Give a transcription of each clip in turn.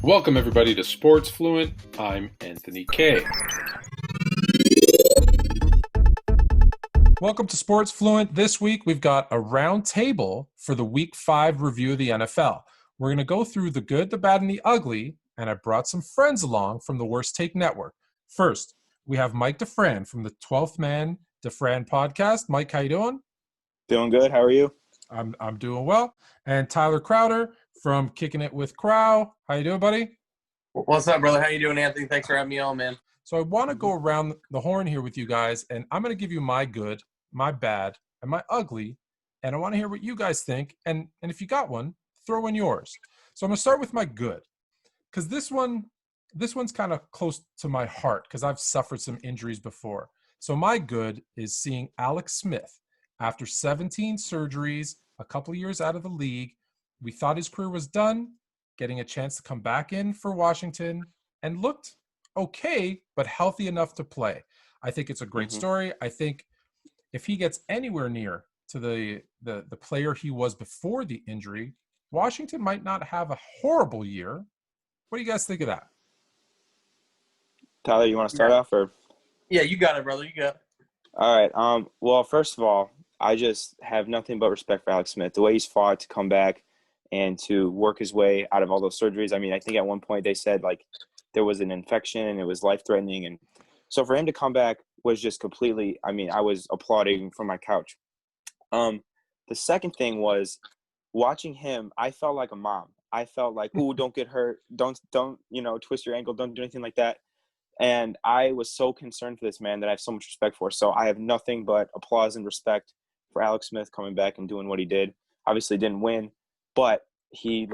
Welcome, everybody, to Sports Fluent. I'm Anthony. Welcome to Sports Fluent. This week, we've got a round table for the Week 5 review of the NFL. We're going to go through the good, the bad, and the ugly, and I brought some friends along from the Worst Take Network. First, we have Mike Defran from the 12th Man Defran Podcast. Mike, how you doing? Doing good. How are you? I'm doing well. And Tyler Crowder from Kicking It with Crow. How you doing, buddy? What's up, brother? How you doing, Anthony? Thanks for having me on, man. So I want to go around the horn here with you guys, and I'm going to give you my good, my bad, and my ugly, and I want to hear what you guys think. And if you got one, throw in yours. So I'm going to start with my good, because this one's kind of close to my heart because I've suffered some injuries before. So my good is seeing Alex Smith after 17 surgeries, a couple of years out of the league. We thought his career was done, getting a chance to come back in for Washington, and looked okay, but healthy enough to play. I think it's a great story. I think if he gets anywhere near to the player he was before the injury, Washington might not have a horrible year. What do you guys think of that? Tyler, you want to start off? Or? Yeah, you got it, brother. You got it. All right. Well, first of all, I just have nothing but respect for Alex Smith. The way he's fought to come back and to work his way out of all those surgeries. I mean, I think at one point they said, like, there was an infection and it was life-threatening. And so for him to come back was just completely – I mean, I was applauding from my couch. The second thing was watching him, I felt like a mom. I felt like, ooh, don't get hurt. Don't twist your ankle. Don't do anything like that. And I was so concerned for this man that I have so much respect for. So I have nothing but applause and respect for Alex Smith coming back and doing what he did. Obviously didn't win, but he's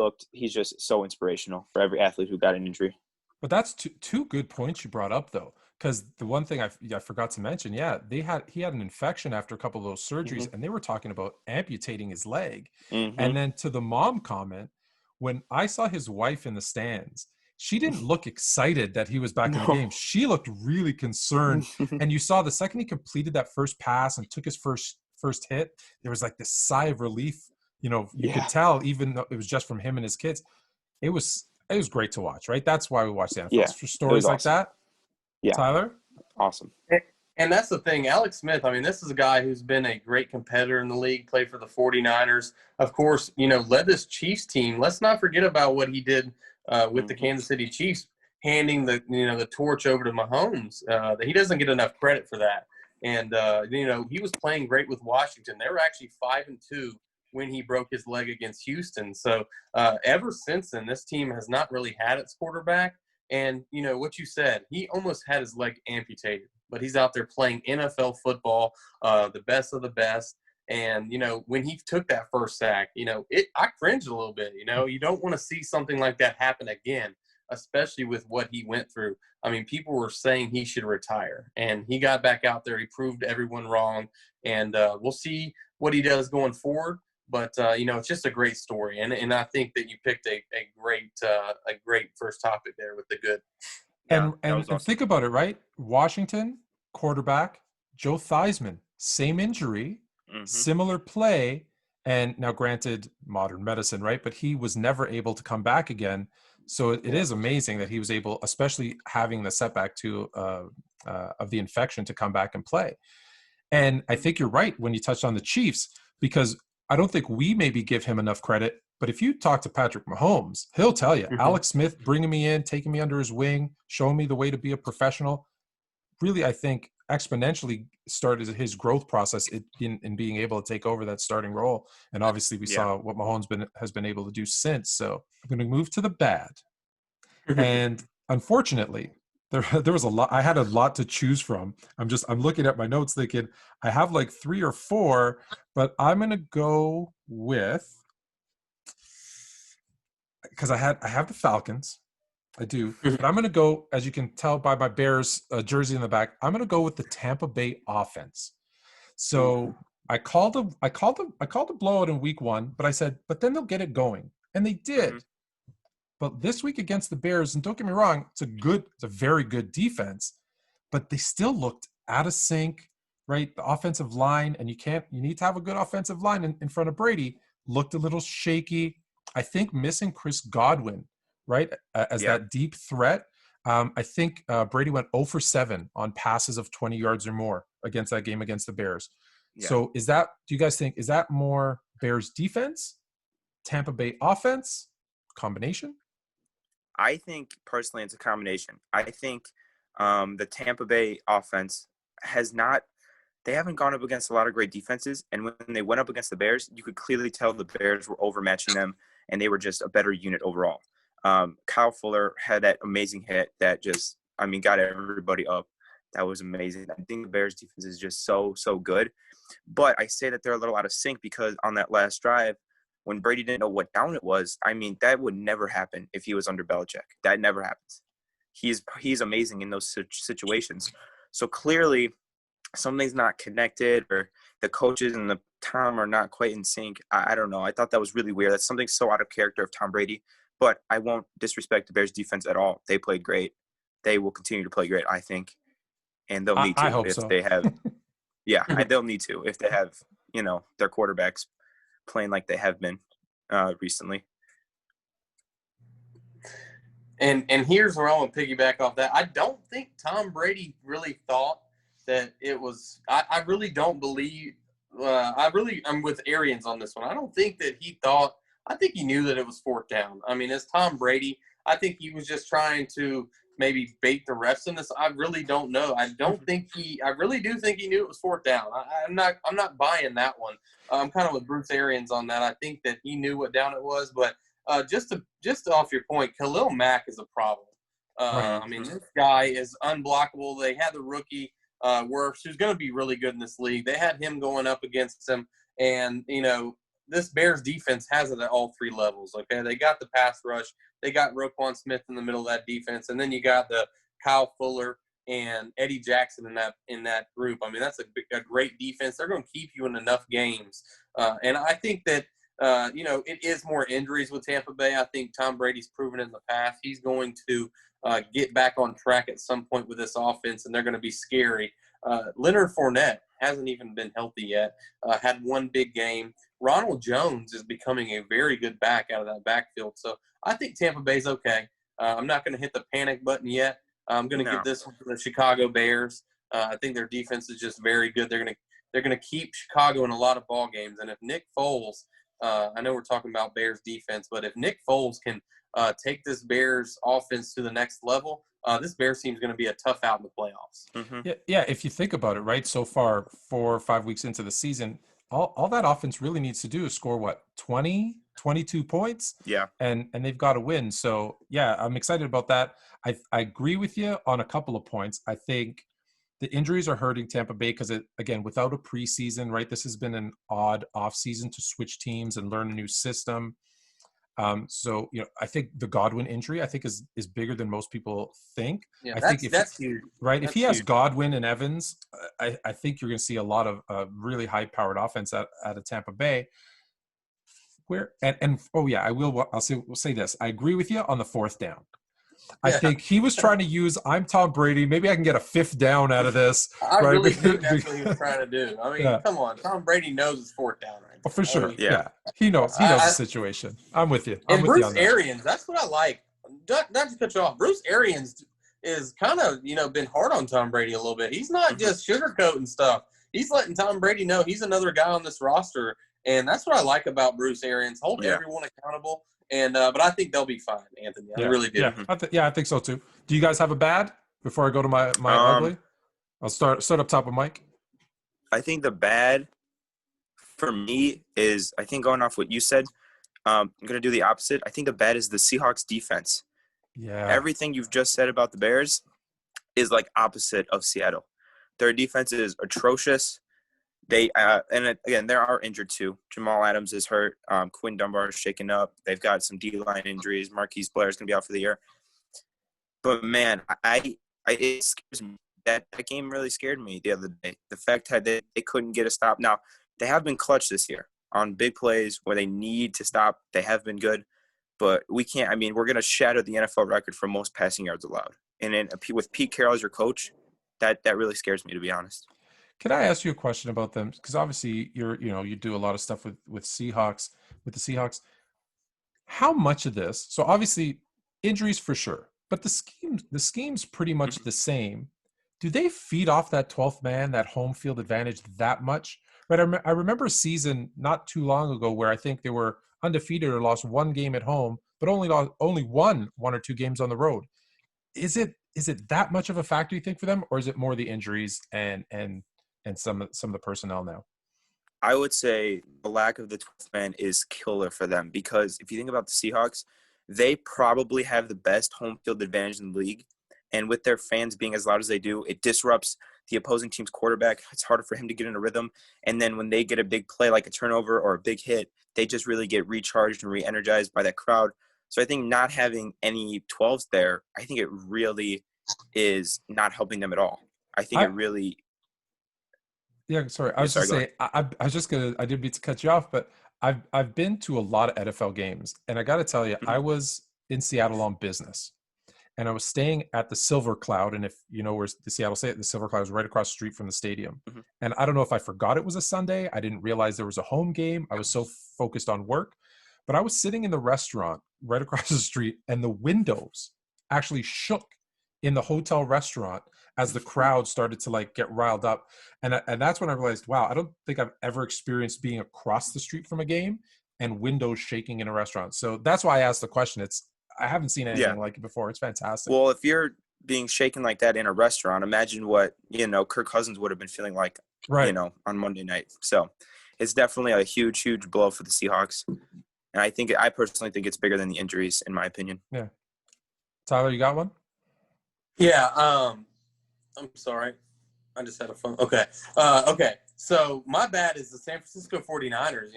just so inspirational for every athlete who got an injury. But that's two good points you brought up, though, because the one thing I forgot to mention, he had an infection after a couple of those surgeries, and they were talking about amputating his leg. And then to the mom comment, when I saw his wife in the stands, she didn't look excited that he was back in the game. She looked really concerned. And you saw the second he completed that first pass and took his first hit, there was like this sigh of relief. You could tell, even though it was just from him and his kids. It was great to watch, right? That's why we watch the NFL. Yeah, for stories like that. Yeah. Tyler? Awesome. And that's the thing. Alex Smith, I mean, this is a guy who's been a great competitor in the league, played for the 49ers. Of course, led this Chiefs team. Let's not forget about what he did with the Kansas City Chiefs, handing the torch over to Mahomes. He doesn't get enough credit for that. And, he was playing great with Washington. They were actually 5-2 when he broke his leg against Houston. So ever since then, this team has not really had its quarterback. And, what you said, he almost had his leg amputated, but he's out there playing NFL football, the best of the best. And, when he took that first sack, I cringed a little bit. You don't want to see something like that happen again, especially with what he went through. I mean, people were saying he should retire, and he got back out there. He proved everyone wrong, and we'll see what he does going forward. But, it's just a great story. And I think that you picked a great first topic there with the good. And awesome. Think about it, right? Washington, quarterback, Joe Theismann, same injury, similar play. And now, granted, modern medicine, right? But he was never able to come back again. So it is amazing that he was able, especially having the setback of the infection, to come back and play. And I think you're right when you touched on the Chiefs, because I don't think we maybe give him enough credit. But if you talk to Patrick Mahomes, he'll tell you, Alex Smith bringing me in, taking me under his wing, showing me the way to be a professional, really, I think, exponentially started his growth process in being able to take over that starting role. And obviously we saw what Mahomes has been able to do since. So I'm going to move to the bad. And unfortunately, there was a lot. I had a lot to choose from. I'm looking at my notes thinking I have like 3 or 4, but I'm going to go with, because I have the Falcons. I do. But I'm going to go, as you can tell by my Bears jersey in the back, I'm going to go with the Tampa Bay offense. So I called a blowout in week 1, but I said, but then they'll get it going. And they did. But this week against the Bears, and don't get me wrong, it's a very good defense, but they still looked out of sync, right? The offensive line, and you need to have a good offensive line in front of Brady, looked a little shaky. I think missing Chris Godwin right, as Yeah. that deep threat. I think Brady went 0 for 7 on passes of 20 yards or more against that game against the Bears. Yeah. So do you guys think, is that more Bears defense, Tampa Bay offense, combination? I think personally it's a combination. I think the Tampa Bay offense they haven't gone up against a lot of great defenses. And when they went up against the Bears, you could clearly tell the Bears were overmatching them and they were just a better unit overall. Kyle Fuller had that amazing hit that just, got everybody up. That was amazing. I think the Bears defense is just so, so good. But I say that they're a little out of sync because on that last drive, when Brady didn't know what down it was, that would never happen if he was under Belichick. That never happens. He's amazing in those situations. So clearly something's not connected, or the coaches and the Tom are not quite in sync. I don't know. I thought that was really weird. That's something so out of character of Tom Brady. But I won't disrespect the Bears defense at all. They played great. They will continue to play great, I think. And they'll need to I hope if so. they have – yeah, they'll need to if they have, their quarterbacks playing like they have been recently. And here's where I want to piggyback off that. I don't think Tom Brady really thought that it was – I really don't believe I'm with Arians on this one. I don't think that he thought – I think he knew that it was fourth down. As Tom Brady, I think he was just trying to maybe bait the refs in this. I really don't know. I really do think he knew it was fourth down. I'm not buying that one. I'm kind of with Bruce Arians on that. I think that he knew what down it was, but just off your point, Khalil Mack is a problem. This guy is unblockable. They had the rookie Wirfs, who's going to be really good in this league. They had him going up against him, and this Bears defense has it at all three levels. Okay, they got the pass rush, they got Roquan Smith in the middle of that defense, and then you got the Kyle Fuller and Eddie Jackson in that group. That's a great defense. They're going to keep you in enough games, and I think that it is more injuries with Tampa Bay. I think Tom Brady's proven in the past he's going to get back on track at some point with this offense, and they're going to be scary. Leonard Fournette hasn't even been healthy yet. Had one big game. Ronald Jones is becoming a very good back out of that backfield. So I think Tampa Bay's okay. I'm not going to hit the panic button yet. I'm going to give this one to the Chicago Bears. I think their defense is just very good. They're going to keep Chicago in a lot of ball games. And if Nick Foles, I know we're talking about Bears defense, but if Nick Foles can take this Bears offense to the next level, this Bears team is going to be a tough out in the playoffs. Mm-hmm. Yeah. If you think about it, right, so far 4 or 5 weeks into the season, all that offense really needs to do is score 20, 22 points. Yeah. And they've got to win. So yeah, I'm excited about that. I agree with you on a couple of points. I think the injuries are hurting Tampa Bay because, again, without a preseason, right, this has been an odd offseason to switch teams and learn a new system. So, I think the Godwin injury, I think is bigger than most people think. Yeah, I think that's huge. Right. That's if he has huge. Godwin and Evans, I think you're going to see a lot of really high powered offense out of Tampa Bay. I'll say this. I agree with you on the fourth down. I think he was trying to use, I'm Tom Brady. Maybe I can get a fifth down out of this. I really think that's what he was trying to do. Come on. Tom Brady knows it's fourth down, right? Oh, for sure. Yeah. He knows the situation. I'm with you. And Bruce Arians, that's what I like. Not to cut you off. Bruce Arians is kind of, been hard on Tom Brady a little bit. He's not just sugarcoating stuff. He's letting Tom Brady know he's another guy on this roster. And that's what I like about Bruce Arians. Hold everyone accountable. And but I think they'll be fine, Anthony. I really do. Yeah, I think so too. Do you guys have a bad before I go to my ugly? I'll start up top with Mike. I think the bad for me is, I think going off what you said, I'm going to do the opposite. I think the bad is the Seahawks defense. Yeah. Everything you've just said about the Bears is like opposite of Seattle. Their defense is atrocious. They and again, they are injured too. Jamal Adams is hurt. Quinn Dunbar is shaken up. They've got some D-line injuries. Marquise Blair is going to be out for the year. But man, it scares me. That game really scared me the other day. The fact that they couldn't get a stop. Now, they have been clutch this year on big plays where they need to stop. They have been good. But we can't. We're going to shatter the NFL record for most passing yards allowed. And then with Pete Carroll as your coach, that really scares me, to be honest. Can I ask you a question about them? Because obviously you do a lot of stuff with the Seahawks. How much of this? So obviously injuries for sure, but the scheme's pretty much the same. Do they feed off that 12th man, that home field advantage that much? Right. I remember a season not too long ago where I think they were undefeated or lost one game at home, but only won one or two games on the road. Is it that much of a factor, you think, for them, or is it more the injuries and some of the personnel now? I would say the lack of the 12th man is killer for them, because if you think about the Seahawks, they probably have the best home field advantage in the league. And with their fans being as loud as they do, it disrupts the opposing team's quarterback. It's harder for him to get in a rhythm. And then when they get a big play like a turnover or a big hit, they just really get recharged and re-energized by that crowd. So I think not having any 12s there, I think it really is not helping them at all. I think it really – Yeah, sorry. I was just saying, I was just going to – I didn't mean to cut you off, but I've been to a lot of NFL games. And I got to tell you, I was in Seattle on business. And I was staying at the Silver Cloud. And if you know where the Seattle State, the Silver Cloud is right across the street from the stadium. And I don't know if I forgot it was a Sunday. I didn't realize there was a home game. I was so focused on work. But I was sitting in the restaurant right across the street, and the windows actually shook in the hotel restaurant as the crowd started to like get riled up. And that's when I realized, wow, I don't think I've ever experienced being across the street from a game and windows shaking in a restaurant. So that's why I asked the question. I haven't seen anything like it before. It's fantastic. Well, if you're being shaken like that in a restaurant, imagine what, Kirk Cousins would have been feeling like, on Monday night. So it's definitely a huge, huge blow for the Seahawks. And I personally think it's bigger than the injuries, in my opinion. Yeah. Tyler, you got one? Yeah. I'm sorry. I just had a phone. Okay. Okay. So my bad is the San Francisco 49ers,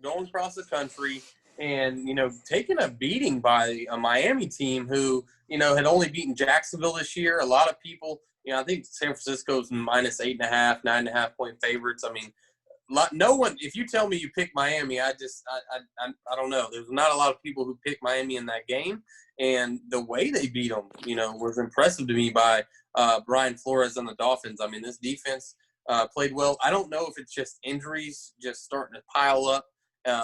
going across the country and, taking a beating by a Miami team who, had only beaten Jacksonville this year. A lot of people, I think San Francisco's minus 8.5, 9.5 point favorites. I mean, no one, if you tell me you pick Miami, I don't know. There's not a lot of people who pick Miami in that game. And the way they beat them, was impressive to me by Brian Flores and the Dolphins. I mean, this defense played well. I don't know if it's just injuries just starting to pile up,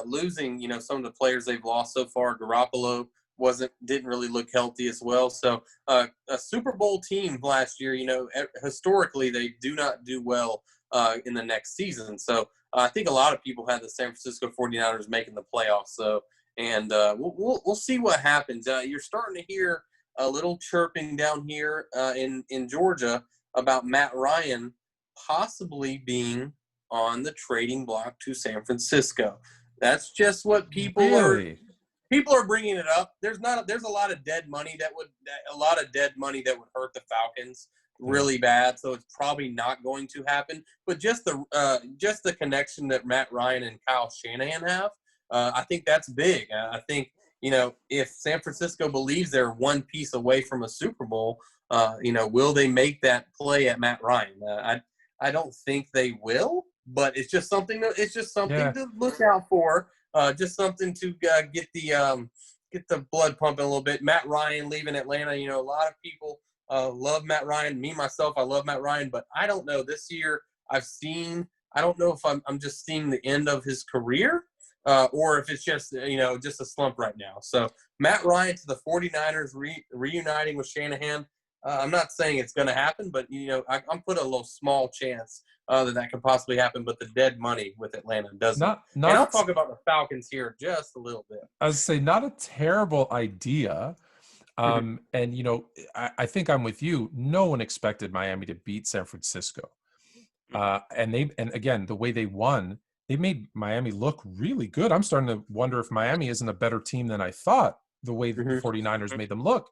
losing, some of the players they've lost so far. Garoppolo didn't really look healthy as well. So a Super Bowl team last year, historically they do not do well in the next season. So I think a lot of people had the San Francisco 49ers making the playoffs. So, and we'll see what happens. You're starting to hear a little chirping down here in Georgia about Matt Ryan possibly being on the trading block to San Francisco. That's just what people are bringing it up. There's a lot of dead money that would hurt the Falcons really bad. So it's probably not going to happen. But just the connection that Matt Ryan and Kyle Shanahan have, I think that's big. I think, if San Francisco believes they're one piece away from a Super Bowl, will they make that play at Matt Ryan? I don't think they will, but it's just something to look out for. Just something to get the blood pumping a little bit. Matt Ryan leaving Atlanta, a lot of people love Matt Ryan. Me, myself, I love Matt Ryan, but I don't know. This year I don't know if I'm just seeing the end of his career or if it's just, just a slump right now. So Matt Ryan to the 49ers reuniting with Shanahan. I'm not saying it's going to happen, but, I'm putting a little small chance that could possibly happen, but the dead money with Atlanta doesn't. And I'll talk about the Falcons here just a little bit. I would say not a terrible idea. And, I think I'm with you. No one expected Miami to beat San Francisco. And again, the way they won, they made Miami look really good. I'm starting to wonder if Miami isn't a better team than I thought, the way the 49ers made them look.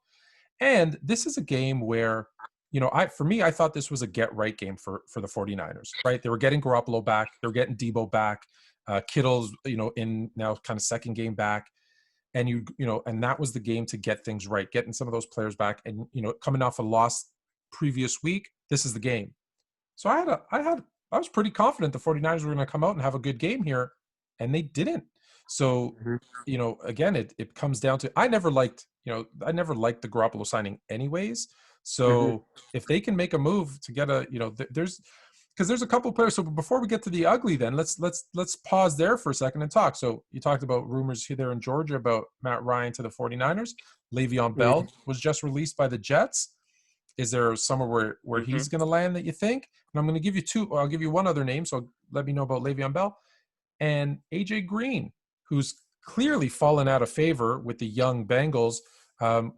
And this is a game where, I thought this was a get-right game for the 49ers, right? They were getting Garoppolo back. They were getting Debo back. Kittle's, in now kind of second game back. And, and that was the game to get things right, getting some of those players back. And, coming off a loss previous week, this is the game. So I was pretty confident the 49ers were going to come out and have a good game here, and they didn't. So, again, it comes down to, I never liked the Garoppolo signing anyways. So if they can make a move to get there's because there's a couple players. So before we get to the ugly, then let's pause there for a second and talk. So you talked about rumors here there in Georgia about Matt Ryan to the 49ers. Le'Veon Bell was just released by the Jets. Is there somewhere where he's going to land that you think? And I'm going to give you two. I'll give you one other name. So let me know about Le'Veon Bell and AJ Green, who's clearly fallen out of favor with the young Bengals,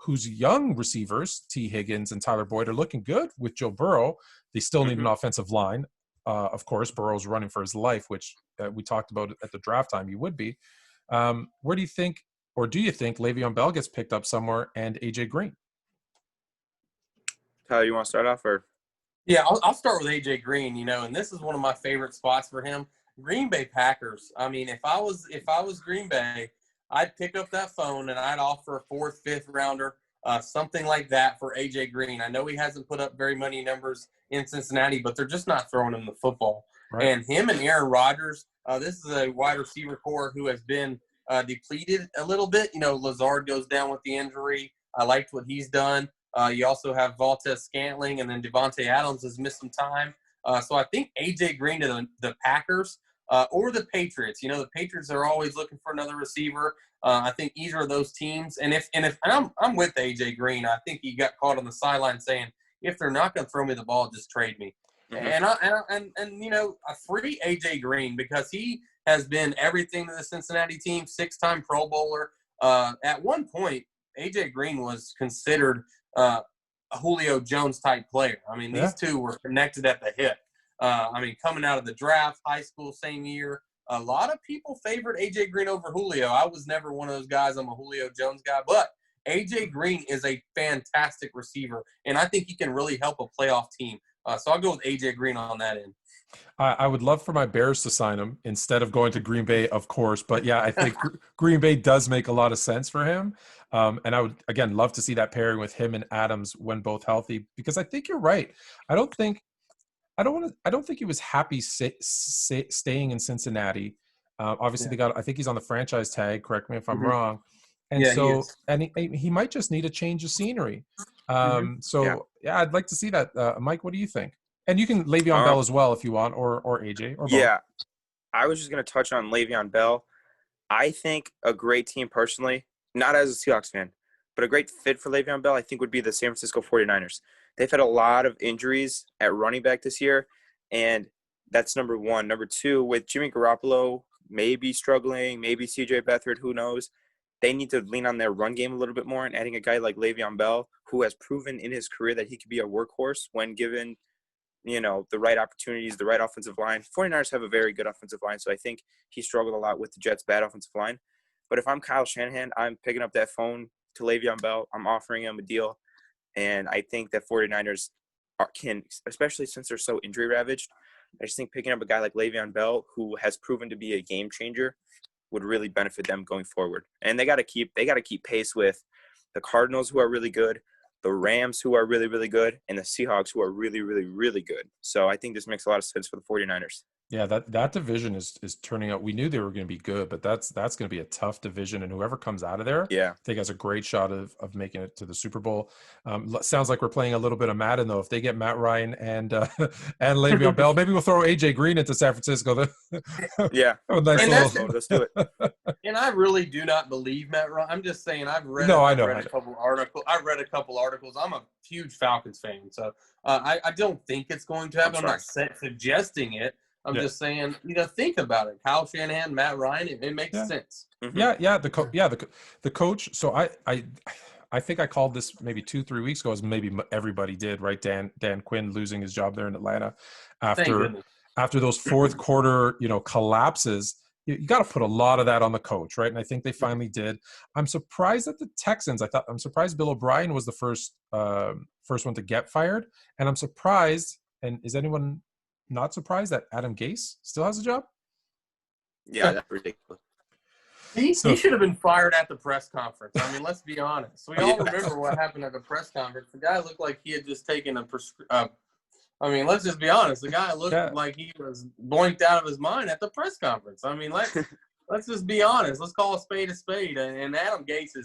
whose young receivers, T. Higgins and Tyler Boyd, are looking good with Joe Burrow. They still need an offensive line. Of course, Burrow's running for his life, which we talked about at the draft time he would be. Where do you think, or do you think Le'Veon Bell gets picked up somewhere and AJ Green? Tyler, you want to start off? Or? Yeah, I'll start with AJ Green, and this is one of my favorite spots for him. Green Bay Packers. I mean, if I was Green Bay, I'd pick up that phone and I'd offer a 4th, 5th rounder, something like that for AJ Green. I know he hasn't put up very many numbers in Cincinnati, but they're just not throwing him the football. Right. And him and Aaron Rodgers, this is a wide receiver core who has been depleted a little bit. Lazard goes down with the injury. I liked what he's done. You also have Valdes Scantling, and then Devontae Adams has missed some time. So I think AJ Green to the Packers or the Patriots. The Patriots are always looking for another receiver. I think either of those teams. And if I'm with AJ Green, I think he got caught on the sideline saying, if they're not going to throw me the ball, just trade me. And I free AJ Green because he has been everything to the Cincinnati team. 6-time Pro Bowler. At one point, AJ Green was considered a Julio Jones type player. I mean, these two were connected at the hip. Coming out of the draft, high school, same year, a lot of people favored AJ Green over Julio. I was never one of those guys. I'm a Julio Jones guy, but AJ Green is a fantastic receiver, and I think he can really help a playoff team. So I'll go with AJ Green on that end. I would love for my Bears to sign him instead of going to Green Bay, of course. But yeah, I think Green Bay does make a lot of sense for him. And I would, again, love to see that pairing with him and Adams when both healthy, because I think you're right. I don't think he was happy staying in Cincinnati. Obviously, I think he's on the franchise tag. Correct me if I'm wrong. And he might just need a change of scenery. I'd like to see that. Mike, what do you think? And you can Le'Veon Bell as well if you want, or AJ. Or both. Yeah, I was just going to touch on Le'Veon Bell. I think a great team personally, not as a Seahawks fan, but a great fit for Le'Veon Bell, I think would be the San Francisco 49ers. They've had a lot of injuries at running back this year, and that's number one. Number two, with Jimmy Garoppolo maybe struggling, maybe CJ Beathard, who knows, they need to lean on their run game a little bit more, and adding a guy like Le'Veon Bell, who has proven in his career that he could be a workhorse when given – the right opportunities, the right offensive line. 49ers have a very good offensive line, so I think he struggled a lot with the Jets' bad offensive line. But if I'm Kyle Shanahan, I'm picking up that phone to Le'Veon Bell. I'm offering him a deal. And I think that 49ers can, especially since they're so injury-ravaged, I just think picking up a guy like Le'Veon Bell, who has proven to be a game changer, would really benefit them going forward. And they got to keep pace with the Cardinals, who are really good, the Rams, who are really, really good, and the Seahawks, who are really, really, really good. So I think this makes a lot of sense for the 49ers. Yeah, that division is turning out. We knew they were going to be good, but that's going to be a tough division, and whoever comes out of there, I think has a great shot of making it to the Super Bowl. Sounds like we're playing a little bit of Madden, though. If they get Matt Ryan and Le'Veon Bell, maybe we'll throw AJ Green into San Francisco. Let's do it. And I really do not believe Matt Ryan. I'm just saying I've read a couple articles. I'm a huge Falcons fan, so I don't think it's going to happen. I'm not suggesting it. I'm just saying, think about it. Kyle Shanahan, Matt Ryan, it makes sense. The coach. So I think I called this maybe 2-3 weeks ago, as maybe everybody did, right? Dan Quinn losing his job there in Atlanta after those fourth quarter, collapses. You got to put a lot of that on the coach, right? And I think they finally did. I'm surprised that the Texans. I'm surprised Bill O'Brien was the first one to get fired, and I'm surprised. And is anyone not surprised that Adam Gase still has a job? Yeah, that's ridiculous. He should have been fired at the press conference. I mean, let's be honest. We all remember what happened at the press conference. The guy looked like he had just taken let's just be honest. The guy looked like he was blinked out of his mind at the press conference. I mean, let's just be honest. Let's call a spade a spade. And Adam Gase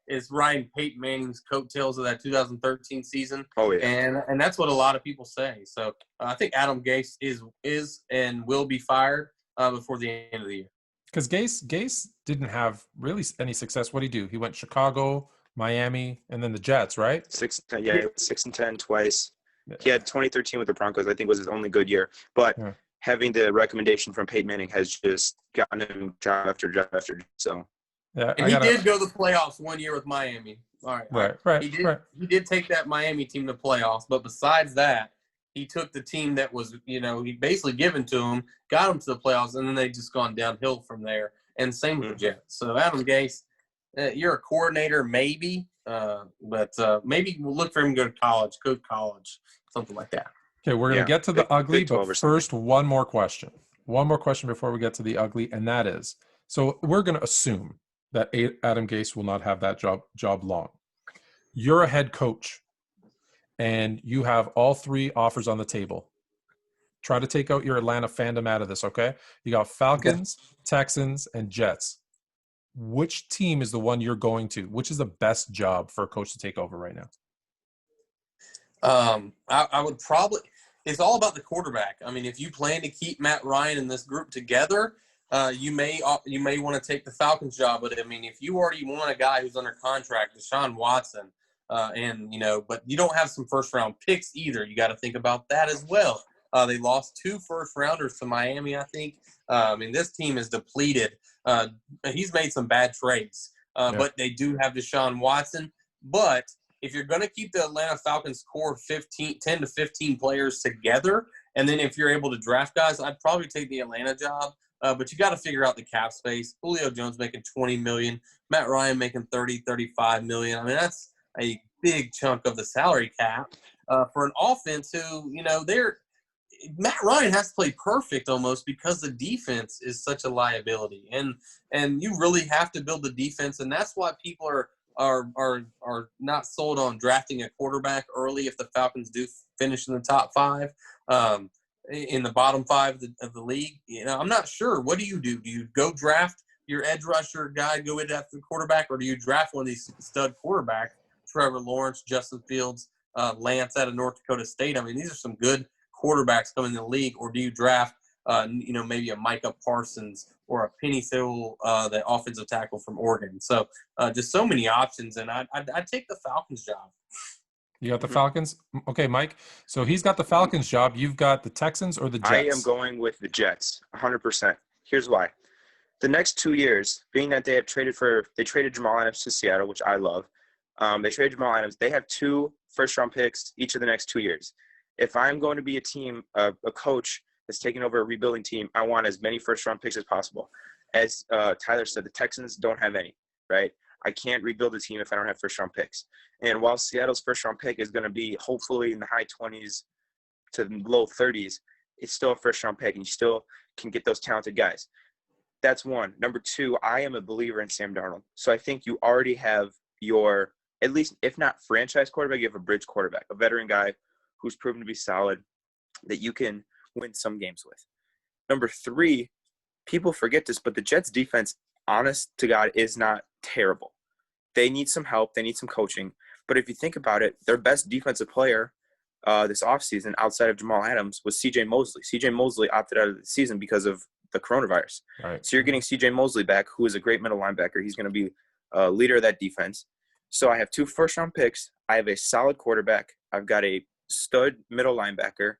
is riding Peyton Manning's coattails of that 2013 season. Oh, yeah. And that's what a lot of people say. So I think Adam Gase is and will be fired before the end of the year. Because Gase didn't have really any success. What did he do? He went Chicago, Miami, and then the Jets, right? 6-10 twice. Yeah. He had 2013 with the Broncos, I think, was his only good year. But having the recommendation from Peyton Manning has just gotten him job after job after job. So. Yeah, and he did go to the playoffs one year with Miami. All right. Right. He did take that Miami team to playoffs, but besides that, he took the team that was, he basically given to him, got him to the playoffs, and then they just gone downhill from there. And same with the Jets. So Adam Gase, you're a coordinator, maybe, but maybe we'll look for him to go to college, something like that. Okay, we're going to get to the ugly, but first, one more question. One more question before we get to the ugly, and that is, so we're going to assume that Adam Gase will not have that job long. You're a head coach, and you have all 3 offers on the table. Try to take out your Atlanta fandom out of this, okay? You got Falcons, Texans, and Jets. Which team is the one you're going to? Which is the best job for a coach to take over right now? I would probably – it's all about the quarterback. I mean, if you plan to keep Matt Ryan and this group together – you may want to take the Falcons job, but I mean, if you already want a guy who's under contract, Deshaun Watson, but you don't have some first round picks either. You got to think about that as well. They lost 2 first rounders to Miami, I think. This team is depleted. He's made some bad trades, but they do have Deshaun Watson. But if you're going to keep the Atlanta Falcons core 10 to 15 players together, and then if you're able to draft guys, I'd probably take the Atlanta job. But you got to figure out the cap space. Julio Jones making $20 million, Matt Ryan making $30-35 million. I mean, that's a big chunk of the salary cap for an offense who, Matt Ryan has to play perfect almost because the defense is such a liability, and you really have to build the defense, and that's why people are not sold on drafting a quarterback early if the Falcons do finish in the top 5. In the bottom 5 of the league, I'm not sure. What do? Do you go draft your edge rusher guy, go in after the quarterback, or do you draft one of these stud quarterbacks, Trevor Lawrence, Justin Fields, Lance out of North Dakota State? I mean, these are some good quarterbacks coming in the league. Or do you draft, maybe a Micah Parsons or a Penny Sewell, the offensive tackle from Oregon? So just so many options, and I'd take the Falcons job. You got the Falcons? Okay, Mike. So he's got the Falcons job. You've got the Texans or the Jets? I am going with the Jets, 100%. Here's why. The next 2 years, being that they traded Jamal Adams to Seattle, which I love. They traded Jamal Adams. They have 2 first-round picks each of the next 2 years. If I'm going to be a team, a coach that's taking over a rebuilding team, I want as many first-round picks as possible. As Tyler said, the Texans don't have any, right? I can't rebuild a team if I don't have first-round picks. And while Seattle's first-round pick is going to be hopefully in the high 20s to low 30s, it's still a first-round pick, and you still can get those talented guys. That's one. Number 2, I am a believer in Sam Darnold. So I think you already have your, at least if not franchise quarterback, you have a bridge quarterback, a veteran guy who's proven to be solid that you can win some games with. Number 3, people forget this, but the Jets' defense, honest to God, is not terrible. They need some help. They need some coaching. But if you think about it, their best defensive player this offseason outside of Jamal Adams was C.J. Mosley. C.J. Mosley opted out of the season because of the coronavirus. Right. So you're getting C.J. Mosley back, who is a great middle linebacker. He's going to be a leader of that defense. So I have 2 first-round picks. I have a solid quarterback. I've got a stud middle linebacker.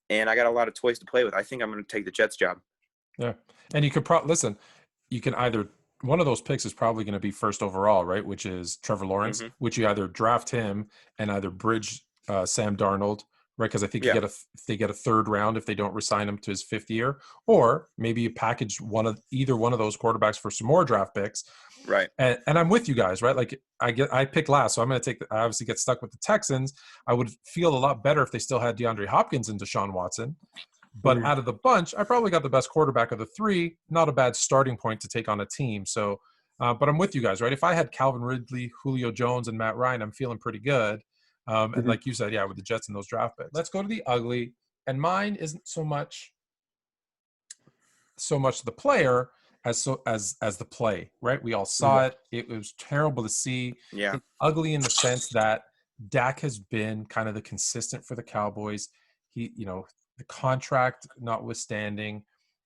And I got a lot of toys to play with. I think I'm going to take the Jets job. Yeah. And you could listen, you can either – one of those picks is probably going to be first overall, right, which is Trevor Lawrence, which you either draft him and either bridge Sam Darnold, right, because I think they get a 3rd round if they don't resign him to his 5th year, or maybe you package either one of those quarterbacks for some more draft picks. Right. And I'm with you guys, right? Like I picked last, so I'm going to I obviously get stuck with the Texans. I would feel a lot better if they still had DeAndre Hopkins and Deshaun Watson. But out of the bunch, I probably got the best quarterback of the 3. Not a bad starting point to take on a team. So, but I'm with you guys, right? If I had Calvin Ridley, Julio Jones, and Matt Ryan, I'm feeling pretty good. And like you said, with the Jets and those draft picks. Let's go to the ugly. And mine isn't so much the player as the play, right? We all saw it. It was terrible to see. Yeah. It's ugly in the sense that Dak has been kind of the consistent for the Cowboys. He, the contract notwithstanding,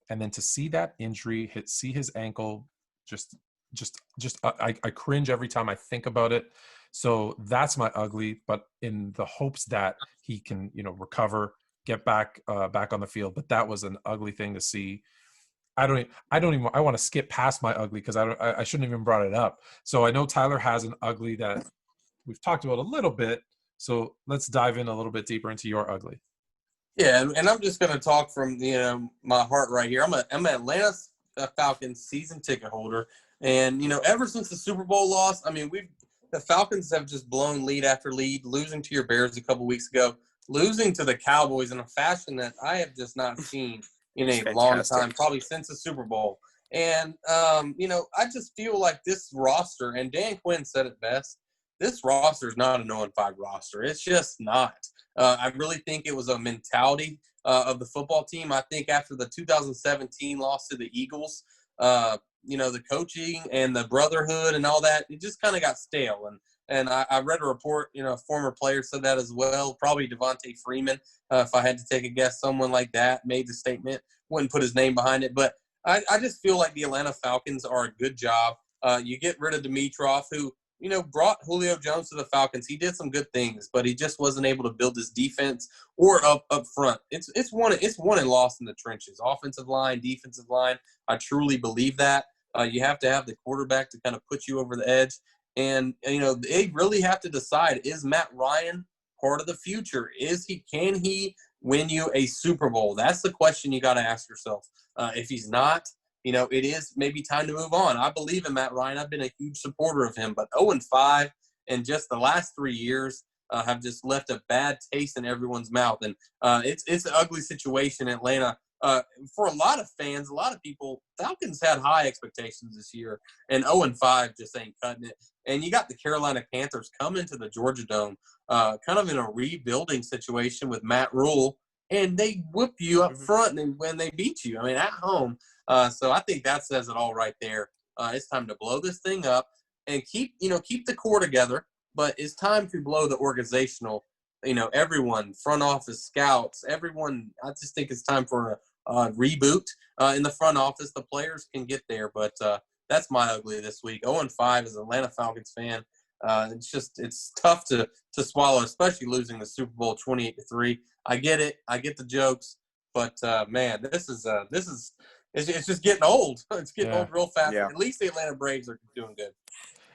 and then to see that injury see his ankle, just I cringe every time I think about it. So that's my ugly, but in the hopes that he can, recover, get back on the field. But that was an ugly thing to see. I want to skip past my ugly because I shouldn't even brought it up. So I know Tyler has an ugly that we've talked about a little bit. So let's dive in a little bit deeper into your ugly. Yeah, and I'm just going to talk from my heart right here. I'm an Atlanta Falcons season ticket holder, and ever since the Super Bowl loss, I mean the Falcons have just blown lead after lead, losing to your Bears a couple weeks ago, losing to the Cowboys in a fashion that I have just not seen in a long time, probably since the Super Bowl. And I just feel like this roster, and Dan Quinn said it best, this roster is not a 0-5 roster. It's just not. I really think it was a mentality of the football team. I think after the 2017 loss to the Eagles, the coaching and the brotherhood and all that, it just kind of got stale. And I read a report, a former player said that as well, probably Devontae Freeman. If I had to take a guess, someone like that made the statement, wouldn't put his name behind it. But I just feel like the Atlanta Falcons are a good job. You get rid of Dimitroff, who, brought Julio Jones to the Falcons. He did some good things, but he just wasn't able to build his defense or up front. It's won and lost in the trenches, offensive line, defensive line. I truly believe that. You have to have the quarterback to kind of put you over the edge. And, they really have to decide, is Matt Ryan part of the future? Can he win you a Super Bowl? That's the question you got to ask yourself. If he's not, it is maybe time to move on. I believe in Matt Ryan. I've been a huge supporter of him, but 0-5 and just the last 3 years have just left a bad taste in everyone's mouth. And it's an ugly situation in Atlanta. For a lot of fans, a lot of people, Falcons had high expectations this year, and 0-5 just ain't cutting it. And you got the Carolina Panthers coming to the Georgia Dome, kind of in a rebuilding situation with Matt Rule, and they whoop you up front when they beat you. I mean, at home. So I think that says it all right there. It's time to blow this thing up and keep the core together, but it's time to blow the organizational, everyone, front office, scouts, everyone. I just think it's time for a reboot in the front office. The players can get there, but that's my ugly this week. 0-5 as an Atlanta Falcons fan. It's tough to swallow, especially losing the Super Bowl 28-3. I get it. I get the jokes, but man, this is it's just getting old. It's getting old real fast. Yeah. At least the Atlanta Braves are doing good.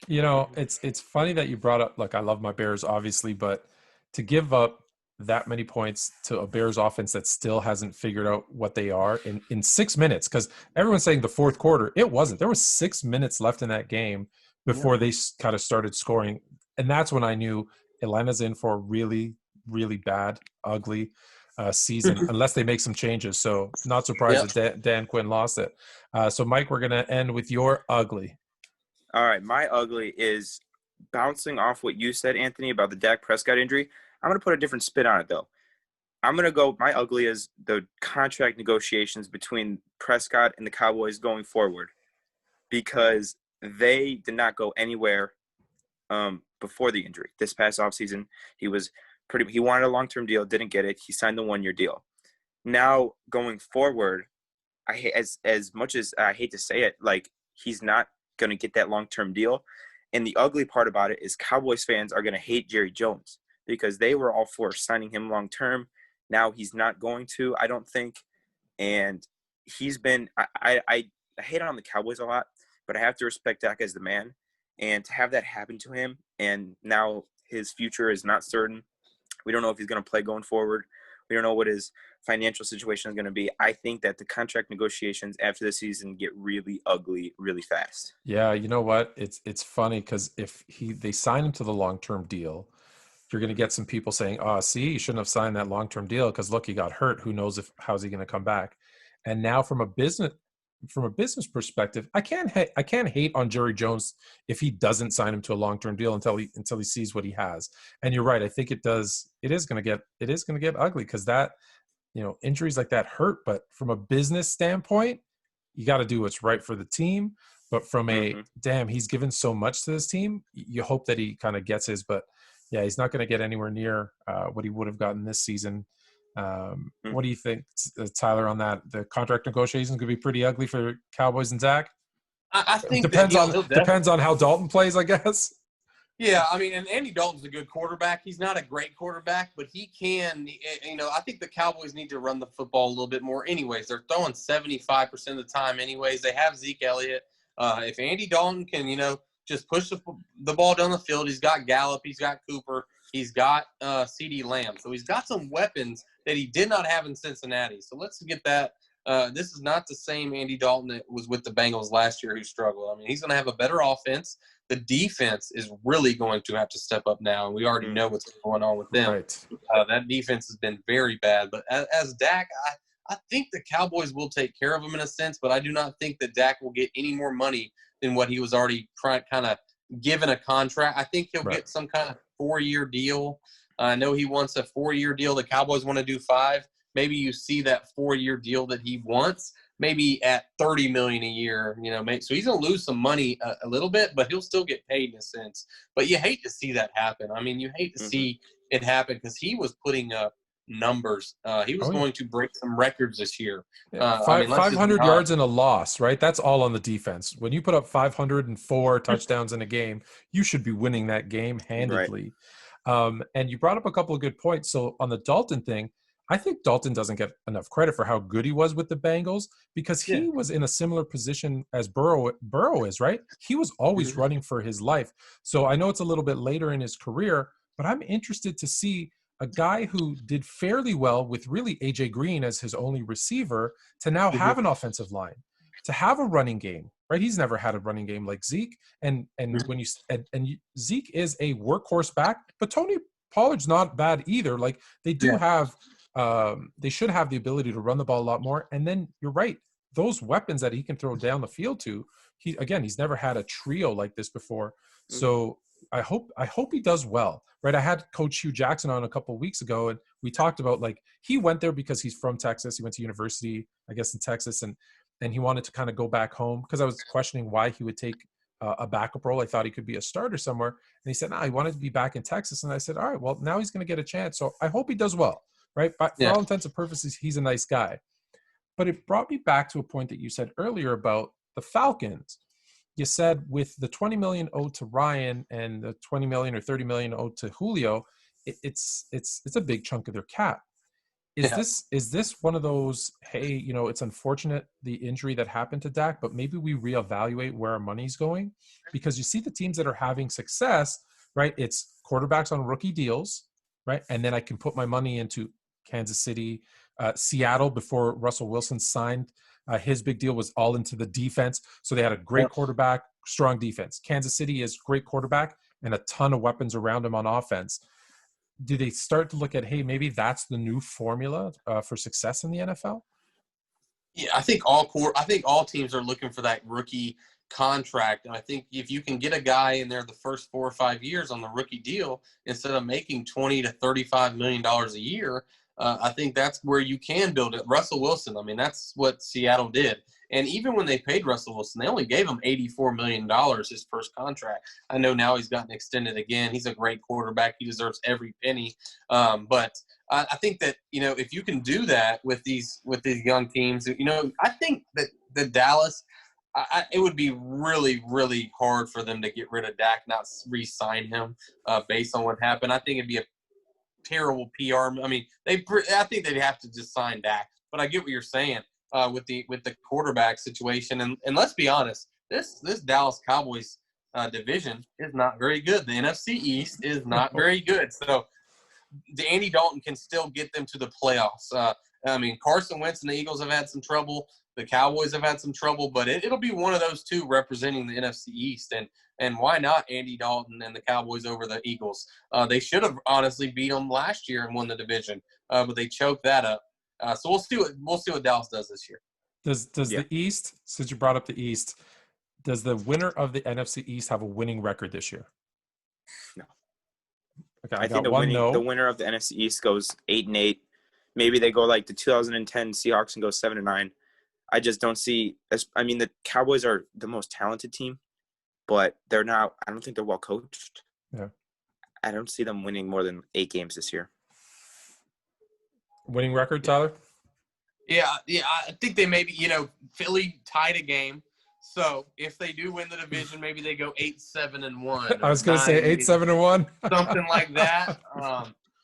It's funny that you brought up, like, I love my Bears, obviously, but to give up that many points to a Bears offense that still hasn't figured out what they are in 6 minutes, because everyone's saying the fourth quarter, it wasn't. There was 6 minutes left in that game before they kind of started scoring. And that's when I knew Atlanta's in for a really, really bad, ugly season, unless they make some changes. So not surprised that Dan Quinn lost it. So Mike, we're going to end with your ugly. All right. My ugly is bouncing off what you said, Anthony, about the Dak Prescott injury. I'm going to put a different spin on it, though. I'm going to go, my ugly is the contract negotiations between Prescott and the Cowboys going forward, because they did not go anywhere before the injury. This past offseason, he wanted a long-term deal, didn't get it. He signed the 1-year deal. Now, going forward, as much as I hate to say it, like, he's not going to get that long-term deal. And the ugly part about it is Cowboys fans are going to hate Jerry Jones, because they were all for signing him long-term. Now he's not going to, I don't think. And he's been – I hate on the Cowboys a lot, but I have to respect Dak as the man. And to have that happen to him, and now his future is not certain. We don't know if he's going to play going forward. We don't know what his financial situation is going to be. I think that the contract negotiations after the season get really ugly really fast. Yeah, you know what? It's funny, because if they sign him to the long-term deal, you're going to get some people saying, "Oh, see, you shouldn't have signed that long-term deal because look, he got hurt. Who knows how's he going to come back?" And now from a business perspective, I can't hate on Jerry Jones if he doesn't sign him to a long-term deal until he sees what he has. And you're right. I think it is going to get ugly, because that, injuries like that hurt. But from a business standpoint, you got to do what's right for the team. But from he's given so much to this team, you hope that he kind of gets his. But yeah, he's not going to get anywhere near what he would have gotten this season. What do you think, Tyler, on that? The contract negotiations could be pretty ugly for Cowboys and Zach. I think depends on how Dalton plays, I guess. Yeah, I mean, and Andy Dalton's a good quarterback. He's not a great quarterback, but he can, I think the Cowboys need to run the football a little bit more anyways. They're throwing 75% of the time anyways. They have Zeke Elliott. If Andy Dalton can, just push the ball down the field, he's got Gallup, he's got Cooper, he's got CeeDee Lamb. So he's got some weapons that he did not have in Cincinnati. So let's get that. This is not the same Andy Dalton that was with the Bengals last year who struggled. I mean, he's going to have a better offense. The defense is really going to have to step up now, and we already know what's going on with them. Right. That defense has been very bad. But as Dak, I think the Cowboys will take care of him in a sense, but I do not think that Dak will get any more money than what he was already kind of given a contract. I think he'll get some kind of 4-year deal. I know he wants a 4-year deal. The Cowboys want to do 5. Maybe you see that 4-year deal that he wants, maybe at $30 million a year. So he's going to lose some money a little bit, but he'll still get paid in a sense. But you hate to see that happen. I mean, you hate to see it happen because he was putting up numbers. He was going to break some records this year. 500 yards and a loss, right? That's all on the defense. When you put up 504 touchdowns in a game, you should be winning that game handedly. Right. And you brought up a couple of good points. So on the Dalton thing, I think Dalton doesn't get enough credit for how good he was with the Bengals because he was in a similar position as Burrow is, right? He was always running for his life. So I know it's a little bit later in his career, but I'm interested to see a guy who did fairly well with really A.J. Green as his only receiver to now have an offensive line, to have a running game, right? He's never had a running game like Zeke. And when Zeke is a workhorse back, but Tony Pollard's not bad either. Like they do have they should have the ability to run the ball a lot more. And then you're right. Those weapons that he can throw down the field to, he's never had a trio like this before. So I hope he does well, right? I had Coach Hugh Jackson on a couple of weeks ago, and we talked about he went there because he's from Texas. He went to university, I guess, in Texas, and he wanted to kind of go back home because I was questioning why he would take a backup role. I thought he could be a starter somewhere, and he said, he wanted to be back in Texas. And I said, all right, well, now he's going to get a chance. So I hope he does well. Right? But for all intents and purposes, he's a nice guy. But it brought me back to a point that you said earlier about the Falcons. You said with the $20 million owed to Ryan and the $20 million or $30 million owed to Julio, it's a big chunk of their cap. Is this one of those, hey, it's unfortunate the injury that happened to Dak, but maybe we reevaluate where our money's going? Because you see the teams that are having success, right? It's quarterbacks on rookie deals, right? And then I can put my money into Kansas City, Seattle before Russell Wilson signed. His big deal was all into the defense. So they had a great quarterback, strong defense. Kansas City is great quarterback and a ton of weapons around him on offense. Do they start to look at, hey, maybe that's the new formula for success in the NFL? Yeah, I think all teams are looking for that rookie contract. And I think if you can get a guy in there the first 4 or 5 years on the rookie deal, instead of making $20 to $35 million a year, I think that's where you can build it. Russell Wilson, I mean, that's what Seattle did. And even when they paid Russell Wilson, they only gave him $84 million his first contract. I know now he's gotten extended again. He's a great quarterback. He deserves every penny. But I think that, if you can do that with these young teams, I think that the Dallas, it would be really, really hard for them to get rid of Dak, not re-sign him based on what happened. I think it'd be a terrible PR. I mean, I think they'd have to just sign Dak. But I get what you're saying with the quarterback situation. And let's be honest, this Dallas Cowboys division is not very good. The NFC East is not very good. So Andy Dalton can still get them to the playoffs. I mean, Carson Wentz and the Eagles have had some trouble. The Cowboys have had some trouble, but it'll be one of those two representing the NFC East. And why not Andy Dalton and the Cowboys over the Eagles? They should have honestly beat them last year and won the division, but they choked that up. So we'll see what Dallas does this year. Does the East, since you brought up the East, does the winner of the NFC East have a winning record this year? No. Okay, I think the winner of the NFC East goes 8-8. Maybe they go like the 2010 Seahawks and go 7-9. I just don't see – I mean, the Cowboys are the most talented team, but they're not – I don't think they're well coached. Yeah. I don't see them winning more than 8 games this year. Winning record, Tyler? Yeah, I think they maybe, Philly tied a game. So if they do win the division, maybe they go 8-7-1. I was going to say 8-7-1. Something like that.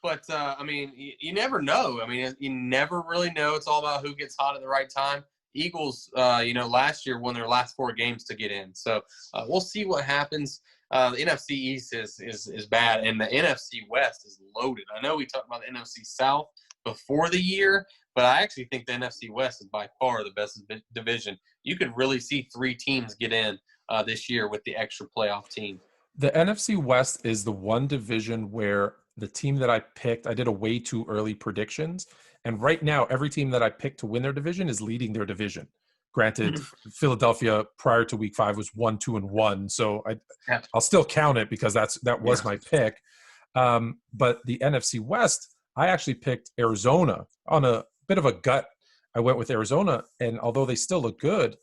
But I mean, you never know. I mean, you never really know. It's all about who gets hot at the right time. Eagles, last year won their last 4 games to get in. So we'll see what happens. The NFC East is bad, and the NFC West is loaded. I know we talked about the NFC South before the year, but I actually think the NFC West is by far the best division. You could really see 3 teams get in this year with the extra playoff team. The NFC West is the one division where the team that I picked, I did a way too early predictions. And right now, every team that I picked to win their division is leading their division. Granted, Philadelphia prior to week 5 was 1-2-1. So I'll still count it because that was my pick. But the NFC West, I actually picked Arizona on a bit of a gut. I went with Arizona, and although they still look good,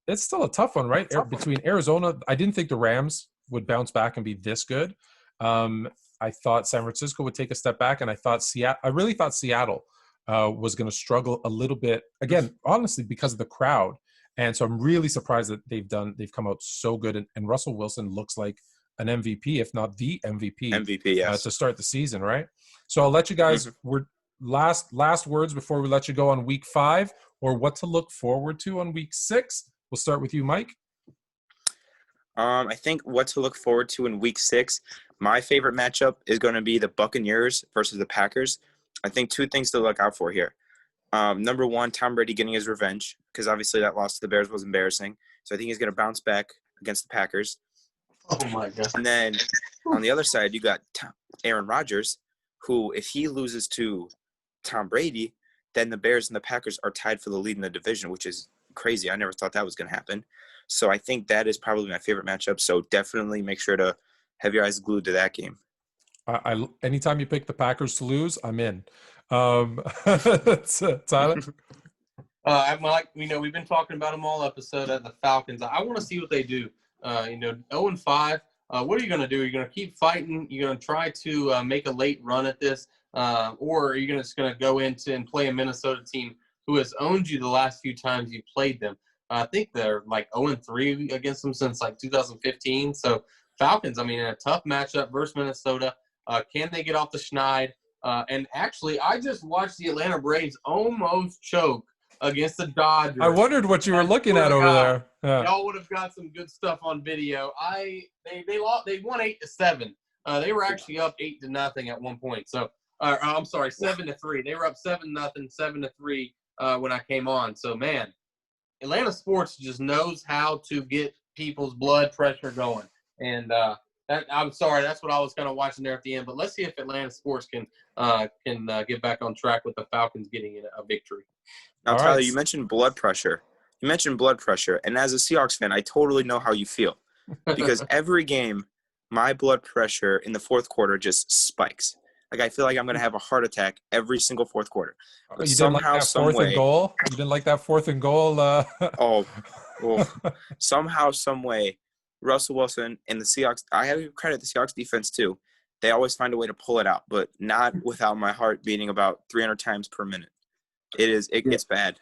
it's still a tough one, right? Between Arizona, I didn't think the Rams would bounce back and be this good. I thought San Francisco would take a step back, and I really thought Seattle was going to struggle a little bit again, honestly, because of the crowd. And so I'm really surprised that they've come out so good, and Russell Wilson looks like an MVP, if not the MVP, yes. To start the season, right? So I'll let you guys. We're last words before we let you go on week 5, or what to look forward to on week 6. We'll start with you, Mike. I think what to look forward to in week 6. My favorite matchup is going to be the Buccaneers versus the Packers. I think 2 things to look out for here. Number 1, Tom Brady getting his revenge, because obviously that loss to the Bears was embarrassing. So I think he's going to bounce back against the Packers. Oh, my God. And then on the other side, you got Aaron Rodgers, who, if he loses to Tom Brady, then the Bears and the Packers are tied for the lead in the division, which is crazy. I never thought that was going to happen. So I think that is probably my favorite matchup. So definitely make sure to have your eyes glued to that game. Anytime you pick the Packers to lose, I'm in. Tyler? We've been talking about them all episode at the Falcons. I want to see what they do. 0-5. What are you going to do? Are you going to keep fighting? You're going to try to make a late run at this? Or are you just going to go into and play a Minnesota team who has owned you the last few times you played them? I think they're like 0-3 against them since like 2015. So Falcons, in a tough matchup versus Minnesota. Can they get off the schneid? And actually, I just watched the Atlanta Braves almost choke against the Dodgers. I wondered what you were looking at over there. Yeah. Y'all would have got some good stuff on video. They won 8-7. They were actually up 8-0 at one point. So I'm sorry, 7-3. They were up 7-0, 7-3 when I came on. So man, Atlanta sports just knows how to get people's blood pressure going. And I'm sorry, that's what I was kind of watching there at the end. But let's see if Atlanta sports can get back on track with the Falcons getting a victory. Now, Tyler, you mentioned blood pressure. And as a Seahawks fan, I totally know how you feel. Because every game, my blood pressure in the fourth quarter just spikes. Like, I feel like I'm going to have a heart attack every single fourth quarter. But you didn't like that fourth and goal? You didn't like that 4th and goal? Somehow, some way, Russell Wilson and the Seahawks, I have to credit the Seahawks defense too. They always find a way to pull it out, but not without my heart beating about 300 times per minute. It gets bad.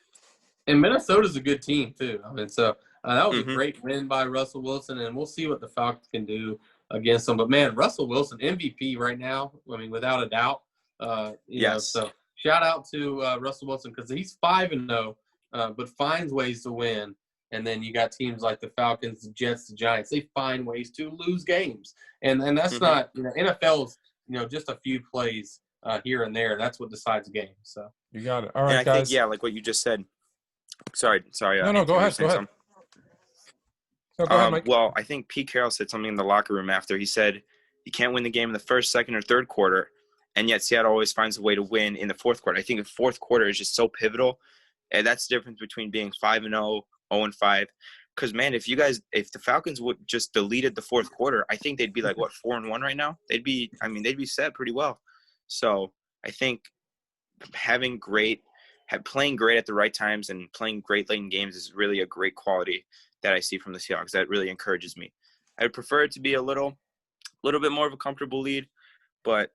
And Minnesota's a good team too. So that was a great win by Russell Wilson, and we'll see what the Falcons can do against them. But man, Russell Wilson, MVP right now. Without a doubt. Yes. So shout out to Russell Wilson, because he's 5-0, but finds ways to win. And then you got teams like the Falcons, the Jets, the Giants. They find ways to lose games, and that's not NFL's just a few plays here and there. That's what decides the game. So you got it. All right, and I guys. think, like what you just said. Sorry. No, go ahead. No, go ahead, Mike. Well, I think Pete Carroll said something in the locker room after. He said, you can't win the game in the first, second, or third quarter, and yet Seattle always finds a way to win in the fourth quarter. I think the fourth quarter is just so pivotal, and that's the difference between being 5-0, 0-5. Because, man, if the Falcons would just deleted the fourth quarter, I think they'd be like, 4-1 right now? They'd be set pretty well. So I think having great playing great at the right times and playing great late in games is really a great quality that I see from the Seahawks. That really encourages me. I would prefer it to be a little bit more of a comfortable lead, but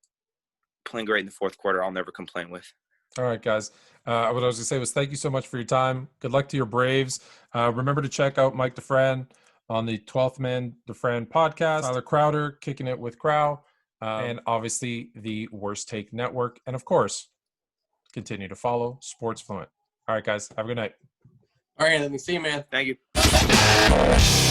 playing great in the fourth quarter, I'll never complain with. All right, guys. What I was going to say was thank you so much for your time. Good luck to your Braves. Remember to check out Mike Defran on the 12th Man Defran Podcast. Tyler Crowder kicking it with Crow. And obviously the Worst Take Network. And, of course, continue to follow Sports Fluent. All right, guys. Have a good night. All right, let me see you, man. Thank you.